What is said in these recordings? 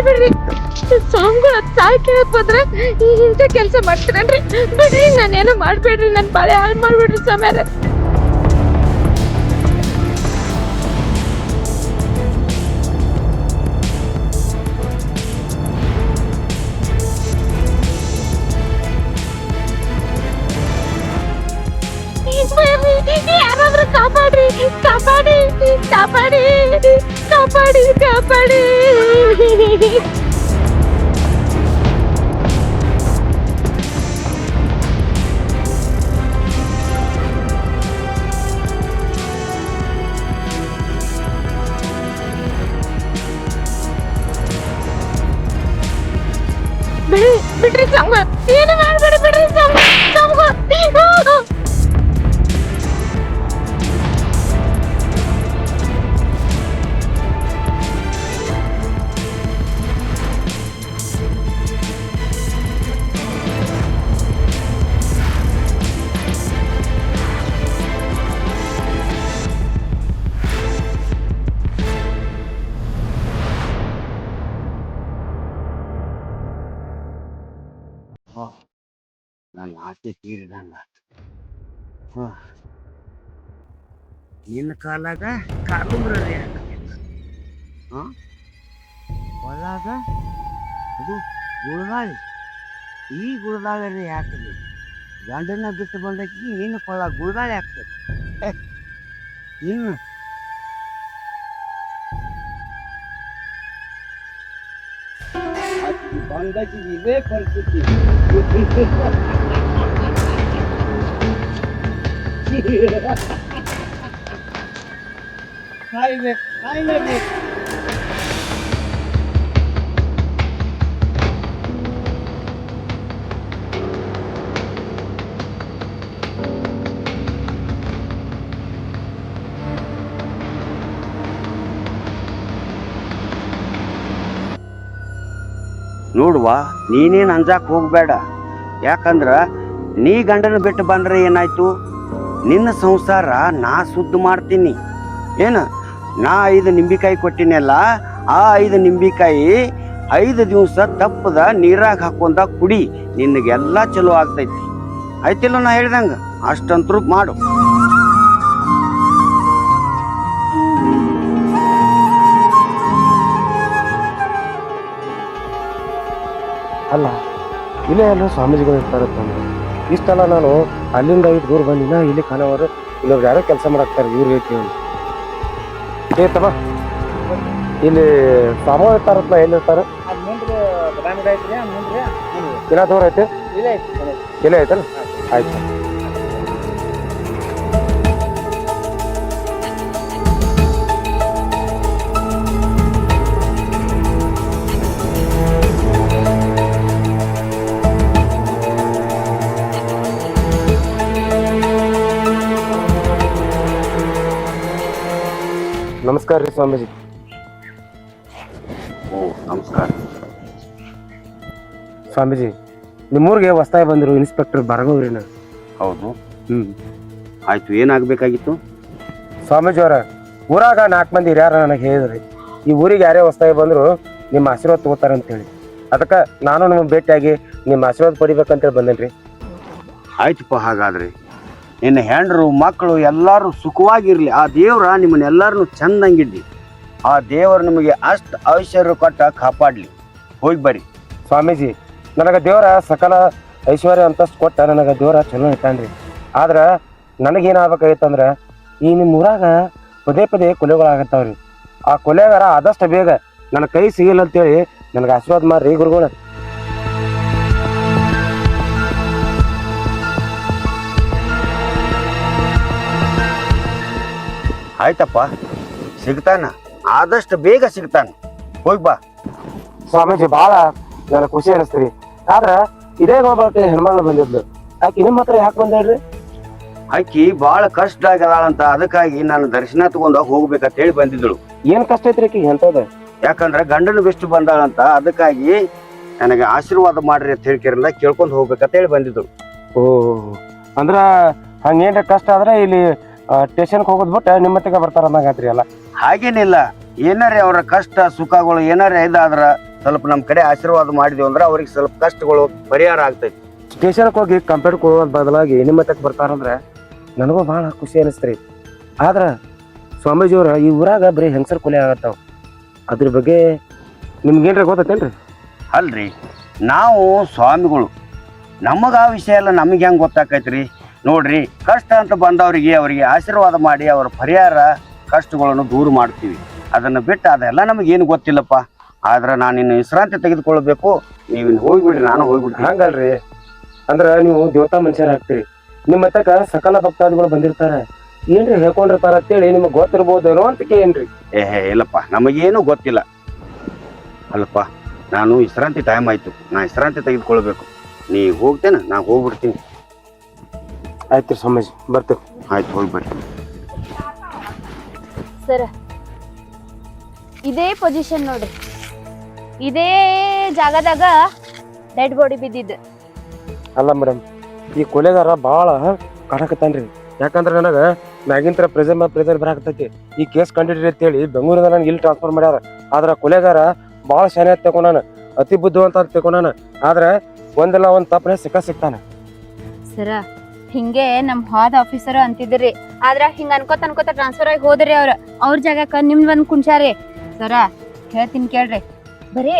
ಮಾಡ್ಬೇಡ್ರಿ. ಸ್ವಾಮಿಗಳು ತಾಯಿ ಕೇಳಕ್ ಬಂದ್ರೆ ಇಂಥ ಕೆಲಸ ಮಾಡ್ತೀರನ್ರಿ. ಬಿಡ್ರಿ, ನಾನೇನು ಮಾಡ್ಬೇಡ್ರಿ, ನನ್ ಬಾಳೆ ಹಾಳು ಮಾಡ್ಬೇಡ್ರಿ ಸ್ವಾಮ್ಯಾರ. ಯಾರಾದ್ರೂ ಕಾಪಾಡ್ರಿ, ಕಾಪಾಡಿ ಕಾಪಾಡಿ ಕಾಪಾಡಿ ಕಾಪಾಡಿ. ಬಿಡ್ರಿ ಸಂಗ, ಏನು ಮಾಡ್ಬೇಡಿ, ಬಿಡ್ರಿ ಸಂಗ. ನನ್ನ ಆಸೆ ತೀರಿದಂಗ. ನಿನ್ನ ಕಾಲಾಗ ಕಾಲುಮ್ರಿ ಹಾಕತ್ತಿಲ್ಲ, ಹೊಲಾಗ ಅದು ಗುಳಗಾಳಿ. ಈ ಗುಳಗಾಳಿ ಹಾಕಲಿ ಗಂಡನ ಬಿಟ್ಟು ಬಂದಕ್ಕೆ ನಿನ್ನ ಹೊಲ ಗುಳಗಾಳಿ ಆಗ್ತದೆ. ಇನ್ನು ಬಂದಕ್ಕೆ ಇದೇ ಪರಿಸ್ಥಿತಿ. ಕಾಯ್ಬೇಕು, ಕಾಯ್ಲೇಬೇಕು. ನೋಡುವ, ನೀನೇನು ಅಂಜಾಕ್ ಹೋಗ್ಬೇಡ. ಯಾಕಂದ್ರ ನೀ ಗಂಡನ ಬಿಟ್ಟು ಬಂದ್ರೆ ಏನಾಯ್ತು, ನಿನ್ನ ಸಂಸಾರ ನಾ ಶುದ್ಧ ಮಾಡ್ತೀನಿ. ಏನು, ನಾ 5 ನಿಂಬಿಕಾಯಿ ಕೊಟ್ಟಿನಲ್ಲ, ಆ 5 ನಿಂಬಿಕಾಯಿ 5 ದಿವಸ ತಪ್ಪದ ನೀರಾಗ ಹಾಕೊಂಡ ಕುಡಿ, ನಿನಗೆಲ್ಲ ಚಲೋ ಆಗ್ತೈತಿ. ಆಯ್ತಿಲ್ಲ ನಾ ಹೇಳ್ದಂಗ? ಅಷ್ಟಂತರೂ ಮಾಡು. ಅಲ್ಲ, ಇಲ್ಲೇ ಎಲ್ಲರೂ ಸ್ವಾಮೀಜಿಗಳು ಇರ್ತಾರತ್ತಂದ್ರೆ ಇಷ್ಟೆಲ್ಲ ನಾನು ಅಲ್ಲಿಂದ ಇಟ್ಟು ದೂರ ಬಂದಿನ ಇಲ್ಲಿ ಕಾಣವರು ಇಲ್ಲೊಬ್ರು ಯಾರೋ ಕೆಲಸ ಮಾಡಾಕ್ತಾರೆ ಇವ್ರಿಗೆ ಕೇಳಿ. ತಮ್ಮ ಇಲ್ಲಿ ಸ್ವಾಮಿ ಇರ್ತಾರತ್ನ ಎಲ್ಲಿ ಇರ್ತಾರೆ? ದಿನ ದೂರ ಐತೆ? ಇಲ್ಲೇ ಐತಲ್ಲ, ಆಯ್ತು. ನಮಸ್ಕಾರ ರೀ ಸ್ವಾಮೀಜಿ. ಓ ನಮಸ್ಕಾರ ಸ್ವಾಮೀಜಿ. ನಿಮ್ಮೂರಿಗೆ ಹೊಸ್ತಾಗಿ ಬಂದಿರು ಇನ್ಸ್ಪೆಕ್ಟರ್ ಬರಗವ್ರಿ ನಾನು. ಹೌದು. ಆಯ್ತು, ಏನಾಗಬೇಕಾಗಿತ್ತು? ಸ್ವಾಮೀಜಿ ಅವರ ಊರಾಗ 4 ಮಂದಿ ಹಿರಿಯಾರ ನನಗೆ ಹೇಳಿದ್ರಿ, ಈ ಊರಿಗೆ ಯಾರೇ ಹೊಸ್ತಾಗಿ ಬಂದ್ರು ನಿಮ್ಮ ಆಶೀರ್ವಾದ ತಗೋತಾರ ಅಂತೇಳಿ. ಅದಕ್ಕೆ ನಾನು ನಿಮಗೆ ಭೇಟಿಯಾಗಿ ನಿಮ್ಮ ಆಶೀರ್ವಾದ ಪಡಿಬೇಕಂತೇಳಿ ಬಂದೇನ್ರಿ. ಆಯ್ತಪ್ಪ, ಹಾಗಾದ್ರೆ ನಿನ್ನ ಹೆಂಡ್ರು ಮಕ್ಕಳು ಎಲ್ಲರೂ ಸುಖವಾಗಿರ್ಲಿ. ಆ ದೇವ್ರ ನಿಮ್ಮನ್ನೆಲ್ಲರನ್ನು ಚಂದಂಗಿಡ್ಲಿ. ಆ ದೇವರು ನಿಮಗೆ ಅಷ್ಟು ಐಶ್ವರ್ಯ ಕೊಟ್ಟ ಕಾಪಾಡಲಿ. ಹೋಗಿ ಬರ್ರಿ. ಸ್ವಾಮೀಜಿ, ನನಗೆ ದೇವರ ಸಕಲ ಐಶ್ವರ್ಯ ಅಂತಷ್ಟು ಕೊಟ್ಟ ನನಗೆ ದೇವರ ಚಲೋ ಇಟ್ಟಾನ್ರಿ. ಆದ್ರೆ ನನಗೇನಾಗಬೇಕಾಗಿತ್ತಂದ್ರೆ, ಈ ನಿಮ್ಮ ಊರಾಗ ಪದೇ ಪದೇ ಕೊಲೆಗಳಾಗತ್ತಾವ್ರಿ. ಆ ಕೊಲೆಗಾರ ಆದಷ್ಟು ಬೇಗ ನನ್ನ ಕೈ ಸಿಗಿಲ್ಲ ಅಂತೇಳಿ ನನಗೆ ಆಶೀರ್ವಾದ ಮಾಡ್ರಿ ಗುರುಗಳ. ಆಯ್ತಪ್ಪ, ಸಿಗ್ತಾನ, ಆದಷ್ಟು ಬೇಗ ಸಿಗ್ತಾನ. ಹೋಗಿ ಬಾ. ಸ್ವಾಮೀಜಿ, ಭಾಳ ನನಗೆ ಖುಷಿ ಅನಿಸ್ತೀರಿ. ಆದ್ರ ಇದೇ ಒಬ್ಬ ಹೆಣ್ಮಗಳು ಬಂದಿದ್ಲು, ಆಕಿ ನಿಮ್ಮ ಹತ್ರ ಯಾಕೆ ಬಂದೇಳ್ರಿ? ಆಕಿ ಭಾಳ ಕಷ್ಟ ಆಗದಾಳಂತ, ಅದಕ್ಕಾಗಿ ನಾನು ದರ್ಶನ ತಗೊಂಡ ಹೋಗ್ಬೇಕಂತ ಹೇಳಿ ಬಂದಿದ್ದಳು. ಏನ್ ಕಷ್ಟ ಐತ್ರಿ ಆಕಿ ಎಂತದ? ಯಾಕಂದ್ರೆ ಗಂಡನ ಬೆಸ್ಟ್ ಬಂದಾಳಂತ, ಅದಕ್ಕಾಗಿ ನನಗೆ ಆಶೀರ್ವಾದ ಮಾಡ್ರಿ ಅಂತ ಹೇಳ್ಕಿರಲ್ಲ, ಕೇಳ್ಕೊಂಡು ಹೋಗ್ಬೇಕಂತ ಹೇಳಿ ಬಂದಿದ್ದಳು. ಓ, ಅಂದ್ರ ಹಂಗೇನ್ರ ಕಷ್ಟ ಆದ್ರೆ ಇಲ್ಲಿ ಸ್ಟೇಷನ್ಗೆ ಹೋಗೋದ್ ಬಿಟ್ಟು ನಿಮ್ಮ ಹತ್ತಿಗೆ ಬರ್ತಾರ ಅನ್ನಂಗಾತ್ರಿ ಅಲ್ಲ? ಹಾಗೇನಿಲ್ಲ, ಏನಾರೇ ಅವರ ಕಷ್ಟ ಸುಖಗಳು ಏನಾರೇ ಇದಾದ್ರ ಸ್ವಲ್ಪ ನಮ್ಮ ಕಡೆ ಆಶೀರ್ವಾದ ಮಾಡಿದೆವು ಅಂದ್ರೆ ಅವ್ರಿಗೆ ಸ್ವಲ್ಪ ಕಷ್ಟಗಳು ಪರಿಹಾರ ಆಗ್ತೈತಿ. ಸ್ಟೇಷನ್ಗೆ ಹೋಗಿ ಕಂಪ್ಲೇಂಟ್ ಕೊಡೋದ್ ಬದಲಾಗಿ ನಿಮ್ಮ ತಕ್ಕ ಬರ್ತಾರಂದ್ರೆ ನನಗೂ ಭಾಳ ಖುಷಿ ಅನಿಸ್ತ್ರಿ. ಆದ್ರೆ ಸ್ವಾಮೀಜಿಯವ್ರ ಈ ಊರಾಗ ಬರೀ ಹೆಂಗಸರ್ ಕೊಲೆ ಆಗತ್ತಾವ, ಅದ್ರ ಬಗ್ಗೆ ನಿಮ್ಗೇನ್ರ ಗೊತ್ತೇನ್ರಿ? ಅಲ್ರಿ, ನಾವು ಸ್ವಾಮಿಗಳು, ನಮಗೆ ಆ ವಿಷಯ ಎಲ್ಲ ನಮಗೆ ಹೆಂಗೆ ಗೊತ್ತಾಕೈತ್ರಿ? ನೋಡ್ರಿ, ಕಷ್ಟ ಅಂತ ಬಂದವರಿಗೆ ಅವರಿಗೆ ಆಶೀರ್ವಾದ ಮಾಡಿ ಅವರ ಪರಿಹಾರ ಕಷ್ಟಗಳನ್ನು ದೂರ ಮಾಡ್ತೀವಿ. ಅದನ್ನು ಬಿಟ್ಟು ಅದೆಲ್ಲ ನಮಗೇನು ಗೊತ್ತಿಲ್ಲಪ್ಪ. ಆದ್ರೆ ನಾನು ಇನ್ನು ವಿಶ್ರಾಂತಿ ತೆಗೆದುಕೊಳ್ಬೇಕು, ನೀವು ಹೋಗ್ಬಿಡ್ರಿ, ನಾನು ಹೋಗ್ಬಿಡ್ರಿ. ಹಂಗಲ್ರಿ, ಅಂದ್ರ ನೀವು ದೇವತಾ ಮನುಷ್ಯರ ಆಗ್ತೀರಿ. ನಿಮ್ಮ ತಕ್ಕ ಸಕಲ ಭಕ್ತಾದಿಗಳು ಬಂದಿರ್ತಾರೆ, ಏನ್ರಿ ಹೇಳ್ಕೊಂಡಿರ್ತಾರ ಅಂತೇಳಿ ನಿಮ್ಗೆ ಗೊತ್ತಿರ್ಬೋದೇನೋ ಅಂತ ಕೇಳ್ರಿ. ಇಲ್ಲಪ್ಪ, ನಮಗೇನು ಗೊತ್ತಿಲ್ಲ ಅಲ್ಲಪ್ಪ. ನಾನು ವಿಶ್ರಾಂತಿ ಟೈಮ್ ಆಯ್ತು, ನಾ ವಿಶ್ರಾಂತಿ ತೆಗೆದುಕೊಳ್ಬೇಕು. ನೀ ಹೋಗ್ತೇನೆ, ನಾ ಹೋಗ್ಬಿಡ್ತೀನಿ. ಆಯ್ತು ಸ್ವಾಮೀಜಿ, ಬರ್ತೀವಿ. ಆಯ್ತು, ಹೋಗ್ಬರ್ರಿ. ಸರ, ಇದೇ ಪೊಸಿಷನ್ ನೋಡ್ರಿ, ಇದೇ ಜಾಗದಾಗ ಡೆಡ್ ಬಾಡಿ ಬಿದ್ದಿದ್ದು. ಅಲ್ಲ ಮೇಡಮ್, ಈ ಕೊಲೆಗಾರ ಭಾಳ ಕಾಣಕತ್ತಾನ್ರಿ. ಯಾಕಂದ್ರೆ ನನಗೆ ಮ್ಯಾಗಿಂತ್ರ ಪ್ರೆಸರ್ ಬರಾಕತ್ತೈತಿ. ಈ ಕೇಸ್ ಕಂಡಿಡ್ರಿ ಅಂತೇಳಿ ಬೆಂಗಳೂರಿಂದ ನನಗೆ ಇಲ್ಲಿ ಟ್ರಾನ್ಸ್ಫರ್ ಮಾಡ್ಯಾರ. ಆದ್ರೆ ಕೊಲೆಗಾರ ಭಾಳ ಶಾನೆ ಅಂತ ತಗೊಂಡಾನ, ಅತಿ ಬುದ್ಧಿವಂತ ಅಂತ ತಗೊಂಡಾನ. ಆದ್ರೆ ಒಂದಲ್ಲ ಒಂದು ತಪ್ಪನೆ ಸಿಗ್ತಾನೆ. ಸರ, ಹಿಂಗೆ ನಮ್ ಹಾದ ಆಫೀಸರ್ ಅಂತಿದ್ರಿ, ಆದ್ರ ಹಿಂಗ ಅನ್ಕೋತ ಟ್ರಾನ್ಸ್ಫರ್ ಆಗಿ ಹೋದ್ರಿ ಅವ್ರ ಜಾಗಕ್ಕ ನಿಮ್ದ್ ಬಂದ್ ಕುಂಚಾರಿ. ಸರ, ಹೇಳ್ತೀನಿ ಕೇಳ್ರಿ, ಬರೀ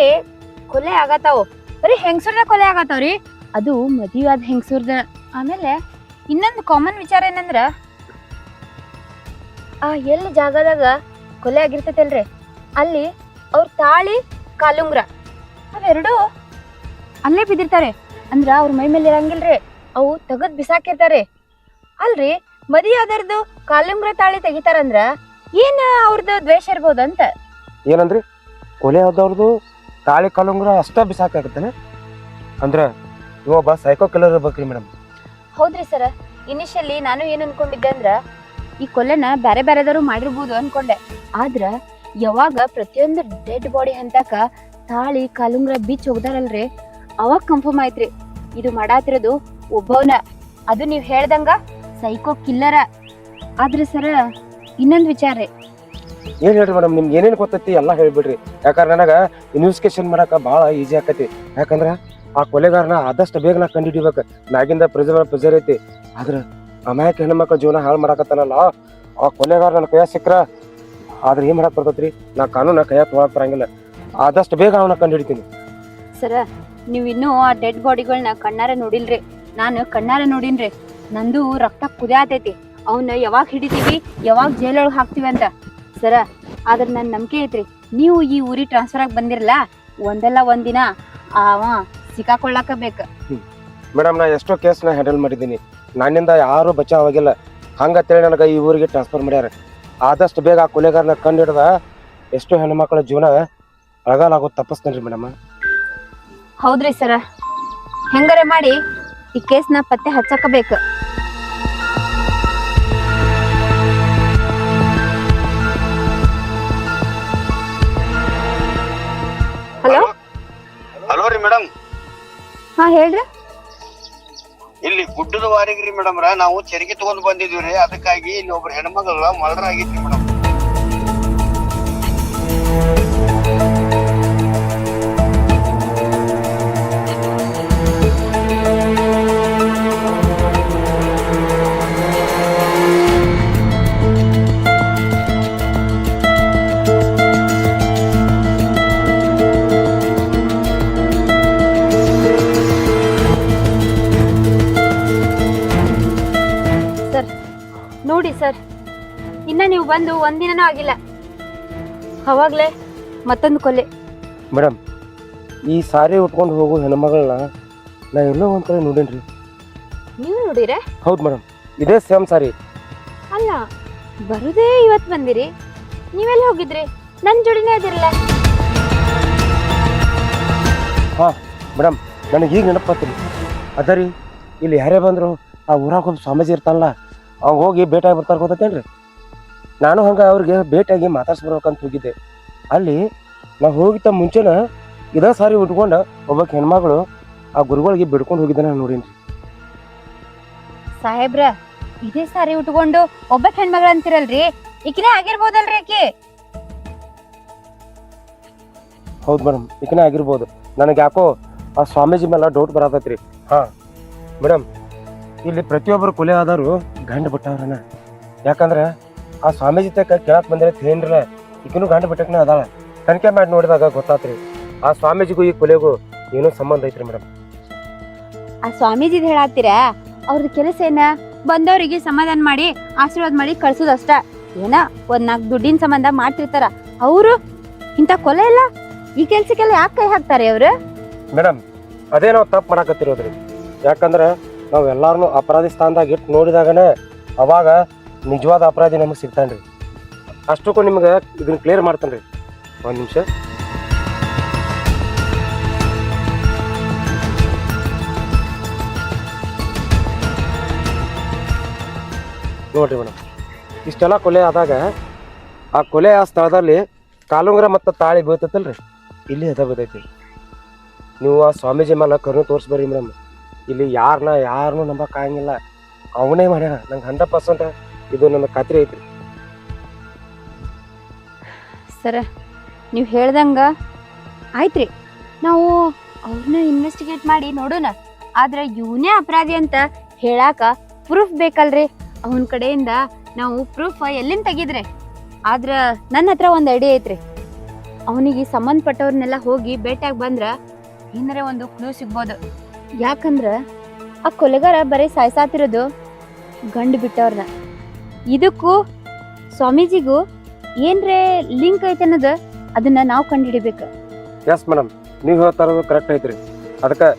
ಕೊಲೆ ಆಗತ್ತಾವ, ಬರೀ ಹೆಂಗಸರ್ದ ಕೊಲೆ ಆಗತ್ತಾವ್ರಿ. ಅದು ಮದುವಾದ ಹೆಂಗಸರ್ದ. ಆಮೇಲೆ ಇನ್ನೊಂದು ಕಾಮನ್ ವಿಚಾರ ಏನಂದ್ರ, ಆ ಎಲ್ಲಿ ಜಾಗದಾಗ ಕೊಲೆ ಆಗಿರ್ತೈತಲ್ರಿ, ಅಲ್ಲಿ ಅವ್ರ ತಾಳಿ ಕಾಲುಂಗ್ರ ಅವೆರಡು ಅಲ್ಲೇ ಬಿದ್ದಿರ್ತಾರೆ. ಅಂದ್ರ ಅವ್ರ ಮೈ ಮೇಲೆ ಇರಂಗಿಲ್ರಿ, ಅವು ತೆಗದ್ ಬಿಸಾಕಿರ್ತಾರೆ. ಅಲ್ರಿ, ಮದುವೆ ಆದರ್ದು ಕಾಲುಂಗ್ರ ತಾಳಿ ತೆಗಿತಾರಂದ್ರ ಏನ್ ಅವ್ರದ್ದು ದ್ವೇಷ ಇರ್ಬೋದಂತ. ಏನಂದ್ರಿ? ಕೊಲೆ ಆದವ್ರದ್ದು ತಾಳಿ ಕಾಲುಂಗ್ರ ಅಷ್ಟ ಬಿಸಾಕಾಗತ್ತಾನೆ ಅಂದ್ರ ಇವೊಬ್ಬ ಸೈಕೋ ಕಿಲ್ಲರ್ ಇರ್ಬೇಕ್ರಿ ಮೇಡಮ್. ಹೌದ್ರಿ ಸರ, ಇನಿಷಿಯಲಿ ನಾನು ಏನ್ ಅನ್ಕೊಂಡಿದ್ದೆ ಅಂದ್ರ ಈ ಕೊಲೆನ ಬ್ಯಾರೆ ಬ್ಯಾರೆದವರು ಮಾಡಿರ್ಬೋದು ಅನ್ಕೊಂಡೆ. ಆದ್ರ ಯಾವಾಗ ಪ್ರತಿಯೊಂದು ಡೆಡ್ ಬಾಡಿ ಹಂತಕ ತಾಳಿ ಕಾಲುಂಗ್ರ ಬಿಚ್ಚ ಹೋಗ್ದಾರಲ್ರಿ, ಅವಾಗ ಕನ್ಫರ್ಮ್ ಆಯ್ತ್ರಿ ಇದು ಮಾಡಾತಿರೋದು ಒಬ್ಬವನ. ಅದು ನೀವ್ ಹೇಳ್ದಂಗ ಸೈಕೋ ಕಿಲ್ಲರ. ಆದ್ರೆ ಸರ, ಇನ್ನೊಂದ್ ವಿಚಾರ ರೀ. ಏನ್ ಹೇಳ್ರಿ ಮೇಡಮ್, ನಿಮ್ಗೆ ಏನೇನು ಗೊತ್ತೈತಿ ಎಲ್ಲ ಹೇಳ್ಬಿಡ್ರಿ. ಯಾಕಂದ್ರೆ ನನಗ ಇನ್ವೆಸ್ಟಿಗೇಷನ್ ಮಾಡಕ ಭಾಳ ಈಜಿ ಆಕತಿ. ಯಾಕಂದ್ರ ಆ ಕೊಲೆಗಾರನ ಆದಷ್ಟು ಬೇಗ ನಾ ಕಂಡುಹಿಡಿಬೇಕು. ಮ್ಯಾಗಿಂದ ಪ್ರೆಸರ್ ಐತಿ. ಆದ್ರ ಅಮಾಯಕ ಹೆಣ್ಮಕ್ಳ ಜೀವನ ಹಾಳು ಮಾಡಕತ್ತಾನಲ್ಲ, ಆ ಕೊಲೆಗಾರ ನನ್ನ ಕೈಯಾಗ ಸಿಕ್ಕ್ರ ಆದ್ರೆ ಏನ್ ಮಾಡಕ್ ಬರ್ತೈತ್ರಿ? ನಾ ಕಾನೂನ ಕೈಯಾಗ ತೊಗೊಳಕ್ ಬರಂಗಿಲ್ಲ. ಆದಷ್ಟು ಬೇಗ ಅವನ ಕಂಡುಹಿಡಿತೀನಿ. ಸರ, ನೀವ್ ಇನ್ನೂ ಆ ಡೆಡ್ ಬಾಡಿಗಳನ್ನ ಕಣ್ಣಾರ ನೋಡಿಲ್ರಿ. ನಾನು ಕಣ್ಣಾರ ನೋಡಿನ್ರಿ. ನಂದು ರಕ್ತ ಕುದಿಯಾತೈತಿ. ಅವನ್ನ ಯಾವಾಗ ಹಿಡಿತೀವಿ, ಯಾವಾಗ ಜೈಲೊಳಗೆ ಹಾಕ್ತಿವಿ ಅಂತ. ಸರ, ಆದ್ರೆ ನನ್ ನಂಬಿಕೆ ಐತ್ರಿ, ನೀವು ಈ ಊರಿಗೆ ಟ್ರಾನ್ಸ್ಫರ್ ಆಗಿ ಬಂದಿರಲ್ಲ, ಒಂದಲ್ಲ ಒಂದಿನ ಅವ ಸಿಕ್ಕಾಕೊಳ್ಳಾಕ ಬೇಕ. ಮೇಡಮ್, ನಾ ಎಷ್ಟೋ ಕೇಸ್ನ ಹ್ಯಾಂಡಲ್ ಮಾಡಿದ್ದೀನಿ. ನನ್ನಿಂದ ಯಾರು ಬಚಾವ್ ಆಗಿಲ್ಲ. ಹಂಗತ್ತೇಳಿ ನನಗೆ ಈ ಊರಿಗೆ ಟ್ರಾನ್ಸ್ಫರ್ ಮಾಡ್ಯಾರ. ಆದಷ್ಟು ಬೇಗ ಆ ಕೊಲೆಗಾರನ ಕಂಡು ಹಿಡ್ದ ಎಷ್ಟೋ ಹೆಣ್ಮಕ್ಳ ಜೀವನ ಅಳಗಾಲಾಗೋದು ತಪ್ಪಿಸ್ತೇನ್ರಿ ಮೇಡಮ್. ಹೌದ್ರಿ ಸರ, ಹೆಂಗಾರೆ ಮಾಡಿ ಈ ಕೇಸ್ನ ಪತ್ತೆ ಹಚ್ಚಕಬೇಕು. ಹಲೋ. ಹಲೋ ರೀ ಮೇಡಮ್. ಹಾ ಹೇಳ್ರಿ. ಇಲ್ಲಿ ಗುಡ್ಡದ ವಾರಿಗ್ರಿ ಮೇಡಮ್, ನಾವು ಚರಿಗೆ ತಗೊಂಡ್ ಬಂದಿದ್ವಿ. ಅದಕ್ಕಾಗಿ ಇಲ್ಲಿ ಒಬ್ರು ಹೆಣ್ಮಗಳ ಮರ್ಡರ್ ಆಗಿತ್ರಿ ಮೇಡಮ್. ನೋಡಿ ಸರ್, ಇನ್ನ ನೀವು ಬಂದು ಒಂದಿನನೂ ಆಗಿಲ್ಲ, ಅವಾಗ್ಲೇ ಮತ್ತೊಂದು ಕೊಲೆ. ಮೇಡಮ್, ಈ ಸಾರಿ ಉಟ್ಕೊಂಡು ಹೋಗೋ ಹೆಣ್ಮಗಳನ್ನ ನಾ ಎಲ್ಲೋ ಒಂದ್ ಕಡೆ ನೋಡೇನ್ರಿ. ನೀವು ನೋಡಿರೆ? ಹೌದು ಮೇಡಮ್, ಇದೇ ಸೇಮ್ ಸಾರಿ. ಅಲ್ಲ, ಬರುದೇ ಇವತ್ ಬಂದಿರಿ, ನೀವೆಲ್ಲ ಹೋಗಿದ್ರಿ? ನನ್ ಜೋಡಿನೇ ಅದಿರಲ್ಲ. ಹಾ ಮೇಡಮ್, ನನಗೆ ಈಗ ನೆನಪತ್ತೀನಿ. ಅದರಿ, ಇಲ್ಲಿ ಯಾರೇ ಬಂದ್ರು ಆ ಊರಾಗ ಒಂದು ಸ್ವಾಮೀಜಿ ಇರ್ತಾನಲ್ಲ, ಅವ್ ಹೋಗಿ ಭೇಟಿಯಾಗಿ ಬರ್ತಾರೆ. ಗೊತ್ತೇನ್ರಿ? ನಾನು ಹಂಗೆ ಅವ್ರಿಗೆ ಭೇಟಿಯಾಗಿ ಮಾತಾಡ್ಸ್ಬರ್ಬೇಕಂತ ಹೋಗಿದ್ದೆ. ಅಲ್ಲಿ ನಾ ಹೋಗಿದ್ದ ಮುಂಚೆನ ಇದೇ ಸಾರಿ ಉಟ್ಕೊಂಡು ಒಬ್ಬಕ್ಕೆ ಹೆಣ್ಮಗಳು ಆ ಗುರುಗಳಿಗೆ ಬಿಡ್ಕೊಂಡು ಹೋಗಿದ್ದೆ ನಾನು ನೋಡೀನಿ. ಸಾಹೇಬ್ರ, ಇದೇ ಸಾರಿ ಉಟ್ಕೊಂಡು ಒಬ್ಬ ಹೆಣ್ಮಗಳ ಅಂತಿರಲ್ರಿ, ಈಕಿನೇ ಆಗಿರ್ಬೋದಲ್ರಿ ಆಕಿ? ಹೌದು ಮೇಡಮ್ ಈಕನೇ ಆಗಿರ್ಬೋದು. ನನಗೆ ಯಾಕೋ ಆ ಸ್ವಾಮೀಜಿ ಮೇಲೆ ಡೌಟ್ ಬರತೈತ್ರಿ. ಹಾಂ ಮೇಡಮ್, ಇಲ್ಲಿ ಪ್ರತಿಯೊಬ್ಬರು ಕೊಲೆ ಆದವರು ಗಂಡು ಬಿಟ್ಟವ್ರನ. ಯಾಕಂದ್ರೆ ಆ ಸ್ವಾಮೀಜಿ ತಕ್ಕ ಕೇಳಕ್ಕೆ ಬಂದ್ರೆ ಏನ್ರಲ್ಲ ಈಗಿನೂ ಗಂಡು ಬಿಟ್ಟಕ್ಕನೇ ಅದಾಳ. ತನಿಖೆ ಮಾಡಿ ನೋಡಿದಾಗ ಗೊತ್ತಾತ್ರಿ ಆ ಸ್ವಾಮೀಜಿಗೂ ಈ ಕೊಲೆಗೂ ಏನೋ ಸಂಬಂಧ ಐತ್ರಿ ಮೇಡಮ್. ಆ ಸ್ವಾಮೀಜಿದ್ ಹೇಳತ್ತೀರಾ? ಅವ್ರದ್ದು ಕೆಲಸ ಏನ? ಬಂದವರಿಗೆ ಸಮಾಧಾನ ಮಾಡಿ ಆಶೀರ್ವಾದ ಮಾಡಿ ಕಳ್ಸೋದಷ್ಟ. ಏನ ಒಂದ್ 4 ದುಡ್ಡಿನ ಸಂಬಂಧ ಮಾಡ್ತಿರ್ತಾರ. ಅವರು ಇಂಥ ಕೊಲೆ ಇಲ್ಲ. ಈ ಕೆಲ್ಸಕ್ಕೆಲ್ಲ ಯಾಕೆ ಕೈ ಹಾಕ್ತಾರೆ ಅವ್ರು? ಮೇಡಮ್ ಅದೇ ನಾವು ತಪ್ಪು ಮಾಡಾಕತ್ತಿರೋದ್ರಿ. ಯಾಕಂದ್ರೆ ನಾವು ಎಲ್ಲಾರನ್ನೂ ಅಪರಾಧಿ ಸ್ಥಾನದಾಗ ಇಟ್ಟು ನೋಡಿದಾಗನೇ ಅವಾಗ ನಿಜವಾದ ಅಪರಾಧಿ ನಮಗೆ ಸಿಗ್ತಾನ್ರಿ. ಅಷ್ಟಕ್ಕೂ ನಿಮ್ಗೆ ಇದನ್ನ ಕ್ಲಿಯರ್ ಮಾಡ್ತಾನ್ರಿ. ಒಂದು ನಿಮಿಷ. ನೋಡ್ರಿ ಮೇಡಮ್, ಇಷ್ಟೆಲ್ಲ ಕೊಲೆ ಆದಾಗ ಆ ಕೊಲೆ ಆ ಸ್ಥಳದಲ್ಲಿ ಕಾಲುಂಗ್ರ ಮತ್ತು ತಾಳಿ ಬೀಳ್ತೈತಲ್ರಿ, ಇಲ್ಲಿ ಅದ ಬೀತೈತಿ. ನೀವು ಆ ಸ್ವಾಮೀಜಿ ಮೇಲೆ ಕರುಣೆ ತೋರಿಸ್ಬರ್ರಿ ಮೇಡಮ್. ಇಲ್ಲಿ ಯಾರನ್ನೂ ನಂಬಕ್ಕಾಗಂಗಿಲ್ಲ. ಅವನೇ ಮಾಡ್ಯಾನ. ನಂಗೆ 100% ಇದು ನನ್ನ ಖಾತ್ರಿ ಐತ್ರಿ. ಸರ ನೀವು ಹೇಳ್ದಂಗ ಆಯ್ತ್ರಿ, ನಾವು ಅವ್ರನ್ನ ಇನ್ವೆಸ್ಟಿಗೇಟ್ ಮಾಡಿ ನೋಡೋಣ. ಆದ್ರೆ ಇವನೇ ಅಪರಾಧಿ ಅಂತ ಹೇಳಾಕ ಪ್ರೂಫ್ ಬೇಕಲ್ರಿ. ಅವನ ಕಡೆಯಿಂದ ನಾವು ಪ್ರೂಫ್ ಎಲ್ಲಿಂದ ತೆಗಿದ್ರೆ? ಆದ್ರ ನನ್ನ ಹತ್ರ ಒಂದು ಐಡಿಯಾ ಐತ್ರಿ. ಅವನಿಗೆ ಸಂಬಂಧಪಟ್ಟವ್ರನ್ನೆಲ್ಲ ಹೋಗಿ ಭೇಟಿಯಾಗಿ ಬಂದ್ರ ಏನಾರ ಒಂದು ಕ್ಲೂ ಸಿಗ್ಬೋದು. ಯಾಕಂದ್ರ ಆ ಕೊಲೆಗಾರ ಬರೀ ಸಾಯ್ಸಾತಿರೋದು ಗಂಡು ಬಿಟ್ಟವ್ರನ್ನ. ಇದಕ್ಕೂ ಸ್ವಾಮೀಜಿಗೂ ಏನ್ರೇ ಲಿಂಕ್ ಐತೆ ಅನ್ನೋದು ಅದನ್ನ ನಾವು ಕಂಡುಹಿಡಿಬೇಕು. ಎಸ್ ಮೇಡಮ್, ನೀವು ಹೇಳ್ತಾ ಇರೋದು ಕರೆಕ್ಟ್ ಐತ್ರಿ. ಅದಕ್ಕೆ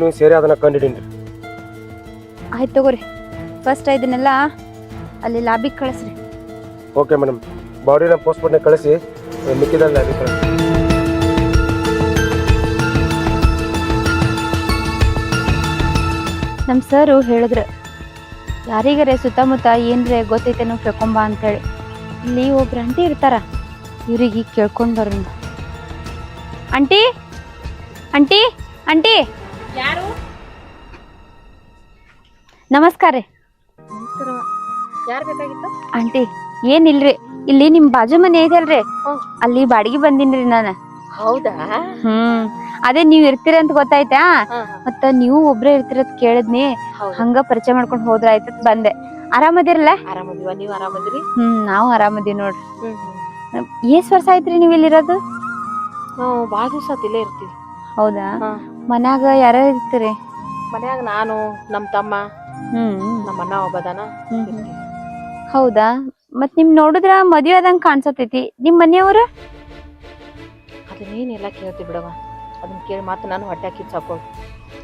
ನೀವು ಸೇರಿ ಅದನ್ನ ಕಂಡುಹಿಡೀನ್ರಿ. ಆಯ್ತು ತಗೋರಿ, ಫಸ್ಟ್ ಇದನ್ನೆಲ್ಲ ಅಲ್ಲಿ ಲಾಬಿಗೆ ಕಳಿಸ್ರಿ. ಓಕೆ ಮೇಡಮ್, ಬಾಡಿನ ಪೋಸ್ಟ್ಮಾರ್ಟಮ್ ಕಳಿಸಿ ಮಿಕ್ಕಿದಲ್ಲಿ ಲಾಬಿಗೆ ಕಳಿಸಿ. ನಮ್ಮ ಸರು ಹೇಳಿದ್ರು ಯಾರಿಗಾರೆ ಸುತ್ತಮುತ್ತ ಏನ್ರೆ ಗೊತ್ತೈತೇನೋ ಕೇಳ್ಕೊಂಬ ಅಂತೇಳಿ. ಇಲ್ಲಿ ಒಬ್ರು ಆಂಟಿ ಇರ್ತಾರ, ಇವ್ರಿಗೆ ಕೇಳ್ಕೊಂಡು ಬರೋಣ. ಆಂಟಿ ಆಂಟಿ ಆಂಟಿ, ಯಾರು? ನಮಸ್ಕಾರ ರೀ. ಯಾರು ಬೇಕಾಗಿತ್ತು? ಆಂಟಿ ಏನಿಲ್ರಿ, ಇಲ್ಲಿ ನಿಮ್ ಬಾಜು ಮನೆ ಐತಲ್ರಿ, ಅಲ್ಲಿ ಬಾಡಿಗೆ ಬಂದಿನ್ರಿ ನಾನು. ಹೌದಾ? ಅದೇ ನೀವ್ ಇರ್ತೀರ ಅಂತ ಗೊತ್ತಾಯ್ತಾ, ಮತ್ತ ನೀವು ಒಬ್ರೇ ಇರ್ತಿರತ್ ಕೇಳಿದ್ನಿ. ಹಂಗ ಪರಿಚಯ ಮಾಡ್ಕೊಂಡ್ ಹೋದ್ರ ಆಯ್ತತ್ ಬಂದೆ. ಆರಾಮದಿರಲ್ಲ? ಆರಾಮದಿವ, ನೀವ್ ಆರಾಮದಿರಿ? ನಾವು ಆರಾಮದಿವಿ ನೋಡ್ರಿ. ಎಷ್ಟ್ ವರ್ಷ ಆಯ್ತ್ರಿ ನೀವ್ ಇಲ್ಲಿರೋದು? ನಾವು ಬಾಳ ದಿವಸ ಇಲ್ಲೇ ಇರ್ತೀವಿ. ಹೌದಾ? ಮನ್ಯಾಗ ಯಾರ ಇರ್ತೀರಿ? ಮನ್ಯಾಗ ನಾನು, ನಮ್ ತಮ್ಮ, ನಮ್ಮ ಅಣ್ಣ ಒಬ್ಬದಾನ. ಹೌದಾ? ಮತ್ ನಿಮ್ ನೋಡಿದ್ರ ಮದ್ವೆ ಆದಂಗ ಕಾಣ್ಸತೈತಿ. ನಿಮ್ ಮನೆಯವ್ರ? ಅದನ್ನೇನೆಲ್ಲ ಕೇಳ್ತಿ ಬಿಡವ, ಅದನ್ನ ಕೇಳಿ ಮಾತ್ರ ನಾನು ಹೊಟ್ಟೆ ಕಿಚ್ಚ ಹಾಕೊಳ್ಳು.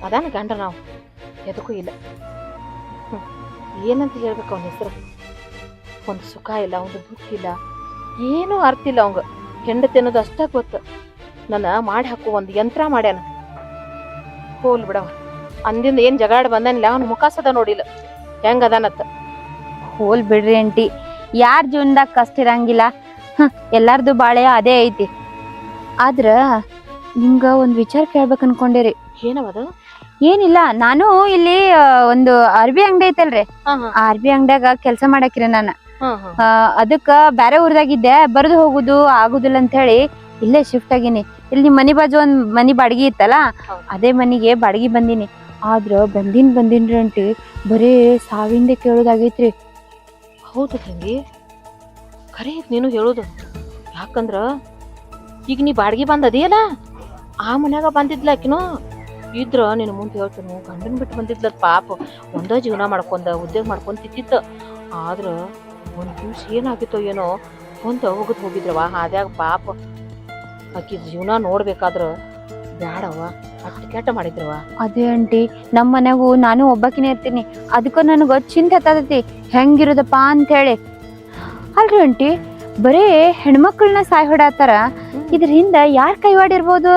ಅದಾನ ಗಂಡ, ನಾವು ಎದಕ್ಕೂ ಇಲ್ಲ. ಏನಂತ ಹೇಳ್ಬೇಕು ಅವನ ಹೆಸರು? ಒಂದು ಸುಖ ಇಲ್ಲ, ಒಂದು ದುಃಖ ಇಲ್ಲ, ಏನೂ ಅರ್ಥ ಇಲ್ಲ ಅವಂಗ. ಹೆಂಡತಿ ಅನ್ನೋದು ಅಷ್ಟ ಗೊತ್ತು. ನನ್ನ ಮಾಡಿ ಹಾಕೋ ಒಂದು ಯಂತ್ರ ಮಾಡ್ಯಾನ. ಹೋಲ್ ಬಿಡವ, ಅಂದಿಂದ ಏನ್ ಜಗಾಡ ಬಂದನಿಲ್ಲ, ಅವ್ನ ಮುಖ ಸದ ನೋಡಿಲ್ಲ ಹೆಂಗ ಅದಾನತ್ತ. ಹೋಲ್ ಬಿಡ್ರಿ ಆಂಟಿ, ಯಾರ ಜೀವನದಾಗ ಕಷ್ಟ ಇರಂಗಿಲ್ಲ. ಎಲ್ಲಾರ್ದು ಬಾಳೆ ಅದೇ ಐತಿ. ಆದ್ರ ನಿಮ್ಗ ಒಂದ್ ವಿಚಾರ ಕೇಳ್ಬೇಕು ಅನ್ಕೊಂಡಿರಿ. ಏನವದು? ಏನಿಲ್ಲ, ನಾನು ಇಲ್ಲಿ ಒಂದು ಅರ್ಬಿ ಅಂಗಡಿ ಐತಲ್ರಿ, ಆ ಅರ್ಬಿ ಅಂಗಡಿಯಾಗ ಕೆಲ್ಸ ಮಾಡಾಕಿರ ನಾನು. ಅದಕ್ಕ ಬ್ಯಾರೆ ಊರ್ದಾಗಿದ್ದೆ, ಬರದು ಹೋಗುದು ಆಗುದಿಲ್ಲ ಅಂತ ಹೇಳಿ ಇಲ್ಲೇ ಶಿಫ್ಟ್ ಆಗಿನಿ. ಇಲ್ಲಿ ನಿಮ್ ಮನಿ ಬಾಜು ಒಂದ್ ಮನಿ ಬಾಡಿಗೆ ಇತ್ತಲ್ಲ, ಅದೇ ಮನಿಗೆ ಬಾಡಿಗೆ ಬಂದಿನಿ. ಆದ್ರ ಬಂದಿನ್ರಿ ಅಂಟಿ, ಬರೇ ಸಾವಿಂದ ಕೇಳೋದಾಗೈತ್ರಿ. ಹೌದು ತಂಗಿ, ಖರೆ ನೀನು ಹೇಳೋದು. ಯಾಕಂದ್ರ ಈಗ ನೀ ಬಾಡಿಗೆ ಬಂದದಿಯಲ್ಲ, ಆ ಮನ್ಯಾಗ ಬಂದಿದ್ಲ ಆಕಿನೂ ಇದ್ರ ನೀನು ಮುಂದೆ ಹೇಳ್ತೀನಿ. ಗಂಡನ್ ಬಿಟ್ಟು ಬಂದಿದ್ಲ ಪಾಪ, ಒಂದ ಜೀವನ ಮಾಡ್ಕೊಂಡ ಉದ್ಯೋಗ ಮಾಡ್ಕೊಂಡ್ ತಿತ್ತಿತ್ತ. ಆದ್ರ ಒಂದ್ ದಿವ್ಸ ಏನಾಗಿತ್ತೋ ಏನೋ ಒಂದ ಹೋಗದ್ ಹೋಗಿದ್ರವ ಹಾದ್ಯಾಗ. ಪಾಪ ಆಕಿ ಜೀವನ ನೋಡ್ಬೇಕಾದ್ರ ಬ್ಯಾಡವ, ಅಷ್ಟು ಕೆಟ್ಟ ಮಾಡಿದ್ರವ. ಅದೇ ಆಂಟಿ, ನಮ್ ಮನ್ಯಾಗು ನಾನು ಒಬ್ಬಾಕಿನೇ ಇರ್ತೀನಿ. ಅದಕ್ಕ ನನಗ ಚಿಂತೆ ಹತ್ತತೈತಿ ಹೆಂಗಿರೋದಪ್ಪ ಅಂತ ಹೇಳಿ. ಅಲ್ರಿ ಆಂಟಿ, ಬರೇ ಹೆಣ್ಮಕ್ಳನ್ನ ಸಾಯ್ ಹೊಡಾತಾರ, ಇದ್ರ ಹಿಂದ ಯಾರ್ ಕೈವಾಡಿರ್ಬೋದು?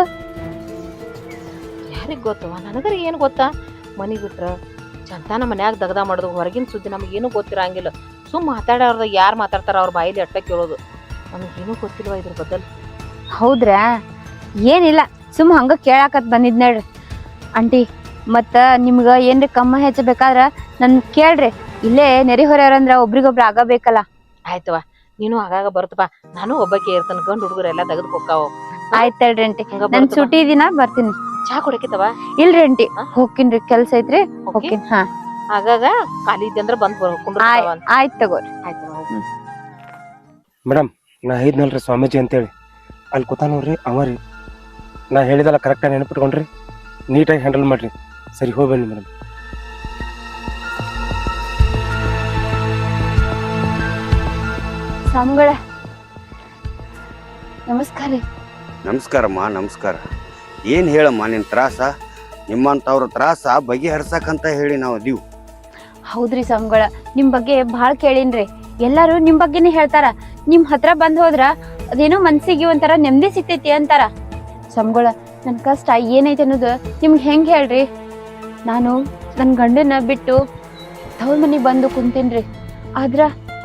ಯಾರಿಗ್ ಗೊತ್ತವ? ನನಗರ ಏನ್ ಗೊತ್ತಾ? ಮನಿ ಬಿಟ್ರ ಚಂತಾನ ಮನ್ಯಾಗ ದಗದ ಮಾಡೋದು, ಹೊರಗಿನ ಸುದ್ದಿ ನಮಗೇನು ಗೊತ್ತಿರಂಗಿಲ್ಲ. ಸುಮ್ ಮಾತಾಡೋರ್ದಾಗ ಯಾರು ಮಾತಾಡ್ತಾರ ಅವ್ರ ಬಾಯಿಲಿ ಅಟ್ಟ ಕೇಳೋದು. ನಮಗೇನು ಗೊತ್ತಿಲ್ವ ಇದ್ರ ಬದಲ್. ಹೌದ್ರಾ? ಏನಿಲ್ಲ, ಸುಮ್ ಹಂಗ ಕೇಳಾಕತ್ ಬಂದಿದ್ ನೋಡ್ರಿ ಆಂಟಿ. ಮತ್ತ ನಿಮ್ಗ ಏನ್ರಿ ಕಮ್ಮ ಹೆಚ್ಚಬೇಕಾದ್ರ ನನ್ ಕೇಳ್ರಿ. ಇಲ್ಲೇ ನೆರೆ ಹೊರೆಯವ್ರಂದ್ರ ಒಬ್ರಿಗೊಬ್ರು ಆಗಬೇಕಲ್ಲ. ಆಯ್ತವ, ನೀನು ಆಗಾಗ ಬರ್ತಪ್ಪ. ನಾನು ಒಬ್ಬಕ್ಕೆ ಇರ್ತನ. ಗಂಡು ಹುಡುಗರೆಲ್ಲ ತೆಗೆದು ಹೋಗ್ತಾವ. ಆಯ್ತ್ ಹೇಳ್ರಿ ಆಂಟಿ ಹಂಗ ನನ್ ಬರ್ತವ. ಸುಟಿ ದಿನ ಬರ್ತೀನಿ. ಚಾ ಕೊಡಕಿತ್ತವ ಇಲ್ರಿ ಆಂಟಿ ಹಾ? ಹೋಗ್ತೀನ್ರಿ ಕೆಲ್ಸ ಐತ್ರಿ ಹೋಗಿ ಹೋಗ್ತೀನಿ. ಹಾ ಆಗಾಗ ಖಾಲಿ ಇದ್ದಂದ್ರ ಬಂದ್ ಕುಂಡ್ರತಾವ ಅಂತ. ಆಯ್ತ್ ತಗೋರಿ. ಆಯ್ತು ಹೋಗಿ. ಮೇಡಮ್ ನಾ ಹೇಳಿದ್ನಲ್ರಿ ಸ್ವಾಮೀಜಿ ಅಂತೇಳಿ ಅಲ್ಲಿ ಕೂತ ನೋಡ್ರಿ ಅವರಿ ನಾ ಹೇಳಿದಲ್ಲ ಕರೆಕ್ಟಾಗಿ ನೆನಪಿಟ್ಕೊಂಡ್ರಿ ನೀಟಾಗಿ ಹ್ಯಾಂಡಲ್ ಮಾಡ್ರಿ. ಸರಿ ಹೋಗ್ಬನ್ನಿ ಮೇಡಮ್. ಸ್ವಾಮಿಗಳ ನಮಸ್ಕಾರ ರೀ. ನಮಸ್ಕಾರಮ್ಮ ನಮಸ್ಕಾರ. ಏನು ಹೇಳಮ್ಮ ನಿನ್ನ ತ್ರಾಸ? ನಿಮ್ಮಂಥವ್ರ ತ್ರಾಸ ಬಗೆಹರ್ಸಕ್ಕಂತ ಹೇಳಿ ನಾವು ಅದೀವಿ. ಹೌದ್ರಿ ಸ್ವಾಮಿಗಳ ನಿಮ್ ಬಗ್ಗೆ ಭಾಳ ಕೇಳಿನ್ರಿ. ಎಲ್ಲಾರು ನಿಮ್ ಬಗ್ಗೆನೇ ಹೇಳ್ತಾರ. ನಿಮ್ ಹತ್ರ ಬಂದ್ ಹೋದ್ರ ಅದೇನೋ ಮನ್ಸಿಗೆ ಒಂಥರ ನೆಮ್ಮದಿ ಸಿಗ್ತೈತಿ ಅಂತಾರ. ಸ್ವಾಮಿಗಳ ನನ್ ಕಷ್ಟ ಏನೈತೆ ಅನ್ನೋದು ನಿಮ್ಗೆ ಹೆಂಗ್ ಹೇಳ್ರಿ? ನಾನು ನನ್ ಗಂಡನ ಬಿಟ್ಟು ತವ್ರ ಮನೆಗ್ ಬಂದು ಕುಂತೀನ್ರಿ. ಆದ್ರ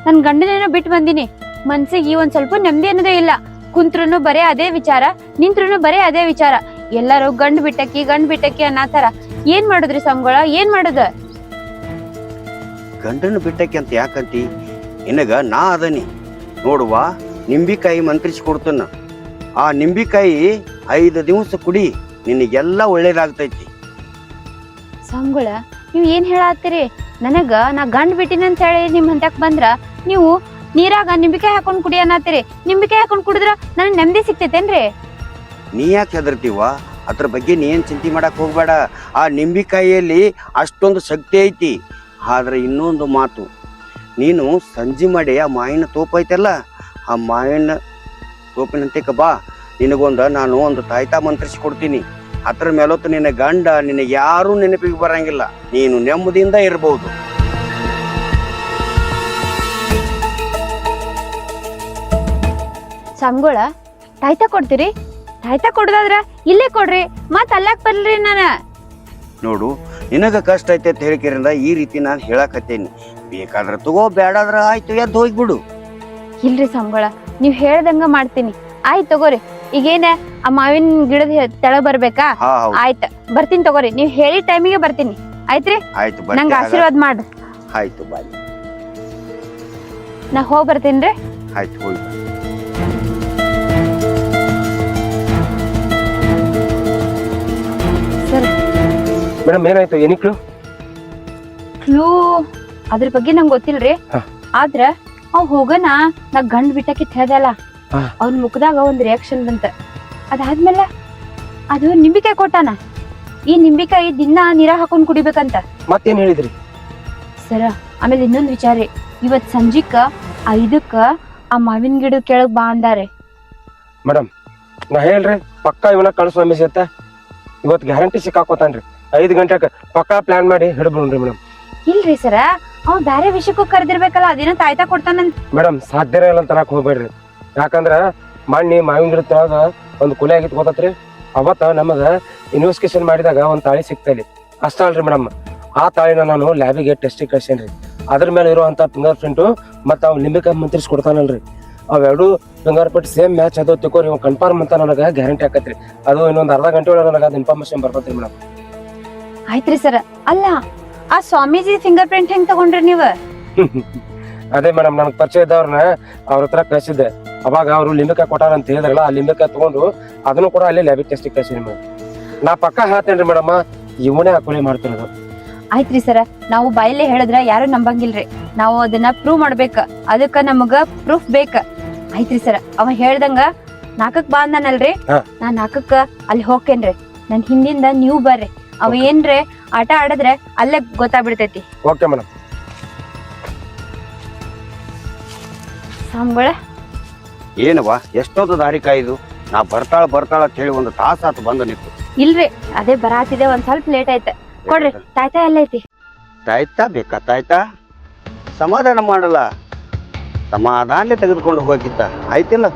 ನನ್ ಗಂಡನೇನೋ ಬಿಟ್ಟು ಬಂದಿನಿ. ಮನ್ಸಿಗೆ ಒಂದ್ ಸ್ವಲ್ಪ ನೆಮ್ಮದಿ ಅನ್ನೋದೇ ಇಲ್ಲ. ಕುಂತ್ರುನು ಬರೇ ಅದೇ ವಿಚಾರ, ನಿಂತ್ರುನು ಬರೇ ಅದೇ ವಿಚಾರ. ಎಲ್ಲಾರು ಗಂಡ್ ಬಿಟ್ಟಕ್ಕಿ ಅನ್ನತಾರ. ಏನ್ ಮಾಡುದ್ರಿ ಸ್ವಾಮಿಗಳ? ಏನ್ ಮಾಡುದ? ಗಂಡನ ಬಿಟ್ಟಕ್ಕೆ ಅಂತ ಯಾಕಂತಿ? ನಿನಗ ನಾ ಅದನಿ ನೋಡುವ. ನಿಂಬಿಕಾಯಿ ಮಂತ್ರಿಸಿ ಕೊಡ್ತನ. ಆ ನಿಂಬಿಕಾಯಿ 5 ದಿವಸ ಕುಡಿ, ನಿನಗೆಲ್ಲ ಒಳ್ಳೇದಾಗ್ತೈತಿ. ಸ್ವಾಮಿಗಳ ನೀವ್ ಏನ್ ಹೇಳತ್ತೀರಿ? ನನಗ ನಾ ಗಂಡ್ ಬಿಟ್ಟಿನ ಅಂತ ಹೇಳಿ ನಿಮ್ ಹಂತಕ್ ಬಂದ್ರ ನೀವು ನೀರಾಗ ನಿಂಬಿಕಾಯಿ ಹಾಕೊಂಡ್ ಕುಡಿ ಅನ್ನತ್ತೀರಿ. ನಿಂಬಿಕಾಯಿ ಹಾಕೊಂಡ್ ಕುಡಿದ್ರ ನನಗ್ ನೆಮ್ಮದಿ ಸಿಗ್ತೈತೇನ್ರಿ? ನೀ ಯಾಕೆ ಹೆದರ್ತೀವ? ಅದ್ರ ಬಗ್ಗೆ ನೀ ಏನ್ ಚಿಂತೆ ಮಾಡಕ್ ಹೋಗ್ಬೇಡ. ಆ ನಿಂಬಿಕಾಯಿಯಲ್ಲಿ ಅಷ್ಟೊಂದು ಶಕ್ತಿ ಐತಿ. ಆದ್ರೆ ಇನ್ನೊಂದು ಮಾತು, ನೀನು ಸಂಜೆ ಮಾಡಿ ಆ ಮಾವಿನ ತೋಪ ಐತಲ್ಲ, ಆ ಮಾವಿನ ತೋಪಿನಂತೆ ಬಾ. ನಾನು ಒಂದು ತಾಯ್ತಾ ಮಂತ್ರಿಸಿ ಕೊಡ್ತೀನಿ. ಅದ್ರ ಮೇಲೊತ್ತು ನಿನ್ನ ಗಂಡ ನಿನ್ನ ಯಾರೂ ನೆನಪಿಗೆ ಬರಂಗಿಲ್ಲ. ನೀನು ನೆಮ್ಮದಿಯಿಂದ ಇರಬಹುದು. ಸ್ವಾಮಿಗಳ ತಾಯ್ತಾ ಕೊಡ್ತೀರಿ? ತಾಯ್ತಾ ಕೊಡುದಾದ್ರ ಇಲ್ಲೇ ಕೊಡ್ರಿ, ಮತ್ ಅಲ್ಲಾಕ್ ಬರ್ಲ್ರಿ ನಾನ. ನೋಡು, ನಿನಗ ಕಷ್ಟ ಐತೆ ಅಂತ ಹೇಳಿಕೆರಿಂದ ಈ ರೀತಿ ನಾನು ಹೇಳಕತ್ತೇನಿ. ಬೇಕಾದ್ರೆ ತಗೋ, ಬೇಡಾದ್ರ ಆಯ್ತು, ಎದ್ದು ಹೋಗ್ಬಿಡು. ಇಲ್ರಿ ಸ್ವಾಮಿಗಳ ನೀವ್ ಹೇಳ್ದಂಗ ಮಾಡ್ತೀನಿ. ಆಯ್ತ್ ತಗೋರಿ. ಈಗೇನ ಆ ಮಾವಿನ ಗಿಡದ ತೆಳಗ್ ಬರ್ಬೇಕಾ? ಹಾ ಹೌದು, ಆಯ್ತ ಬರ್ತೀನಿ ತಗೋರಿ. ನೀವ್ ಹೇಳಿ ಟೈಮಿಗೆ ಬರ್ತೀನಿ. ಆಯ್ತ್ರಿ? ಆಯ್ತು ನಂಗ ಬರ್ತೀನಿ. ಆಶೀರ್ವಾದ ಮಾಡ್ರಿ. ಆಯ್ತು ಬಾಯ್. ನಾ ಹೋಗ್ ಬರ್ತೀನ್ರಿ. ಆಯ್ತು ಹೋಗಿ ಬಾ. ಸರಿ. ಮೇಡಮ್ ಏನಾಯ್ತು? ಏನಿಕ್ಳು? ಕ್ಲೂ ಅದ್ರ ಬಗ್ಗೆ ನಂಗೆ ಗೊತ್ತಿಲ್ರಿ. ಹಾ. ಆದ್ರ ಅವ್ ಹೋಗನ ನಾ ಗಂಡ್ ಬಿಟ್ಟಕ್ಕೆ ಹೇಳ್ದಲ್ಲ, ಹಾ. ಅವ್ನ ಮುಖದಾಗ ಒಂದ್ ರಿಯಾಕ್ಷನ್ ಬಂತ. ಅದಾದ್ಮೇಲೆ ಅದು ನಿಂಬಿಕಾಯಿ ಕೊಟ್ಟಾನ. ಈ ನಿಂಬಿಕಾಯಿ ದಿನ ನೀರ ಹಾಕೊಂಡ್ ಕುಡಿಬೇಕಂತ. ಮತ್ತೇನ್ ಹೇಳಿದ್ರಿ? ಸರ ಆಮೇಲೆ ಇನ್ನೊಂದ್ ವಿಚಾರ ರೀ. ಇವತ್ ಸಂಜಿಕ 5ಕ್ಕ ಆ ಮಾವಿನ ಗಿಡ ಕೆಳಗ್ ಬಾ ಅಂದಾರೆ. ಮೇಡಮ್ ನಾ ಹೇಳ್ರಿ ಪಕ್ಕಾ ಇವನ ಕಳ್ಸೋ ಮೆಸೇಜ್ ಅಂತ ಇವತ್ತು ಗ್ಯಾರಂಟಿ ಸಿಕ್ಕಾಕೋತಾನ್ರಿ. 5 ಗಂಟೆಗೆ ಪಕ್ಕಾ ಪ್ಲಾನ್ ಮಾಡಿ ಹಿಡ್ಬಿಡ್ರಿ ಮೇಡಮ್. ಇಲ್ರಿ ಸರ, ಅವ್ ಬ್ಯಾರೆ ವಿಷಯಕ್ಕೂ ಕರೆದಿರ್ಬೇಕಲ್ಲ, ಅದೇನೋ ತಾಯ್ತಾ ಕೊಡ್ತಾನಂತ. ಮೇಡಮ್ ಸಾಧ್ಯನೇ ಇಲ್ಲ ಅಂತ ತರಕ್ ಹೋಗ್ಬೇಡ್ರಿ. ಯಾಕಂದ್ರ ಮಣ್ಣಿ ಮಾವಿನ ಗಿಡ ತಳಗ ಒಂದು ಕೊಲೆ ಆಗಿತ್ತು ಗೊತ್ತತ್ರಿ. ಅವತ್ತ ನಮಗ ಇನ್ವೆಸ್ಟಿಗೇಷನ್ ಮಾಡಿದಾಗ ಒಂದ್ ತಾಳಿ ಸಿಕ್ತಲ್ಲಿ. ಅಷ್ಟ ಅಲ್ರಿ ಮೇಡಮ್, ಆ ತಾಳಿನ ನಾನು ಲ್ಯಾಬಿಗೆ ಟೆಸ್ಟಿಗೆ ಕಳ್ಸೇನ್ರಿ. ಅದ್ರ ಮೇಲೆ ಇರುವಂತ ಫಿಂಗರ್ ಪ್ರಿಂಟು ಮತ್ತ ಅವ್ ನಿಂಬಿಕಾಯಿ ಮಂತ್ರಿಸಿ ಕೊಡ್ತಾನಲ್ರಿ, ಅವೆರಡು ಫಿಂಗರ್ ಪ್ರಿಂಟ್ ಸೇಮ್ ಮ್ಯಾಚ್ ಅದು ತಿಳ್ಕೊರಿ. ಇವ್ ಕನ್ಫರ್ಮ್ ಅಂತ ನನಗೆ ಗ್ಯಾರಂಟಿ ಆಕತ್ರಿ. ಅದು ಇನ್ನೊಂದು ಅರ್ಧ ಗಂಟೆ ಒಳಗೆ ನನಗೆ ಅದು ಇನ್ಫಾರ್ಮೇಶನ್ ಬರ್ತೈತ್ರಿ ಮೇಡಮ್. ಆಯ್ತ್ರಿ ಸರ. ಅಲ್ಲ, ಆ ಸ್ವಾಮೀಜಿ ಫಿಂಗರ್ ಪ್ರಿಂಟ್ ಹೆಂಗ್ ತಗೊಂಡ್ರಿ ನೀವ್? ಅದೇ ಮೇಡಮ್, ನನಗೆ ಪರಿಚಯ ಇದ್ದವ್ರನ್ನ ಅವ್ರ ಹತ್ರ ಕಳ್ಸಿದ್ದೆ. ಅವಾಗ ಅವರು ಲಿಂಬಿಕಾಯಿ ಕೊಟ್ಟಾರ ಅಂತ ಹೇಳಿದ್ರಲ್ಲ, ಆ ಲಿಂಬಿಕಾಯಿ ತಗೊಂಡು ಅದನ್ನು ಕೂಡ ಅಲ್ಲೇ ಲ್ಯಾಬಿಗೆ ಟೆಸ್ಟಿಗೆ ಕಳ್ಸಿನಿ ಮೇಡಮ್. ನಾ ಪಕ್ಕ ಹೇಳ್ತೇನ್ರಿ ಮೇಡಮ್, ಇವನೇ ಆ ಕೊಲೆ ಮಾಡ್ತಿರೋದು. ಆಯ್ತ್ರಿ ಸರ, ನಾವು ಬಾಯಲ್ಲೇ ಹೇಳಿದ್ರ ಯಾರು ನಂಬಂಗಿಲ್ರಿ. ನಾವು ಅದನ್ನ ಪ್ರೂವ್ ಮಾಡ್ಬೇಕ. ಅದಕ್ಕ ನಮಗ ಪ್ರೂಫ್ ಬೇಕ. ಆಯ್ತ್ರಿ ಸರ, ಅವ ಹೇಳ್ದಂಗ 4ಕ್ ಬಾ ಅಂದನಲ್ರಿ, ಹಾ. ನಾ 4ಕ್ಕ ಅಲ್ಲಿ ಹೋಗ್ತೇನ್ರಿ. ನನ್ ಹಿಂದಿಂದ ನೀವು ಬರ್ರಿ. ಅವ ಏನ್ರೆ ಆಟ ಆಡದ್ರೆ ಅಲ್ಲೇ ಗೊತ್ತಾಗ್ಬಿಡ್ತೈತಿ. Okay madam. ಸ್ವಾಮಿಗಳ ಏನವ್ವ ಎಷ್ಟೊಂದು ದಾರಿ ಕಾಯ್ದು? ನಾ ಬರ್ತಾಳ ಅಂತ ಹೇಳಿ 1 ತಾಸು ಆತು ಬಂದು ನಿಂತು. ಇಲ್ರಿ, ಅದೇ ಬರಾತಿದೆ, ಒಂದ್ ಸ್ವಲ್ಪ ಲೇಟ್ ಆಯ್ತ. ಕೊಡ್ರಿ, ತಾಯ್ತಾ ಎಲ್ಲ ಐತಿ. ತಾಯ್ತಾ ಬೇಕಾ? ತಾಯ್ತಾ ಸಮಾಧಾನ ಮಾಡಲ್ಲ, ಸಮಾಧಾನ ತೆಗೆದುಕೊಂಡು ಹೋಗಿದ್ದ ಆಯ್ತಿಲ್ಲ.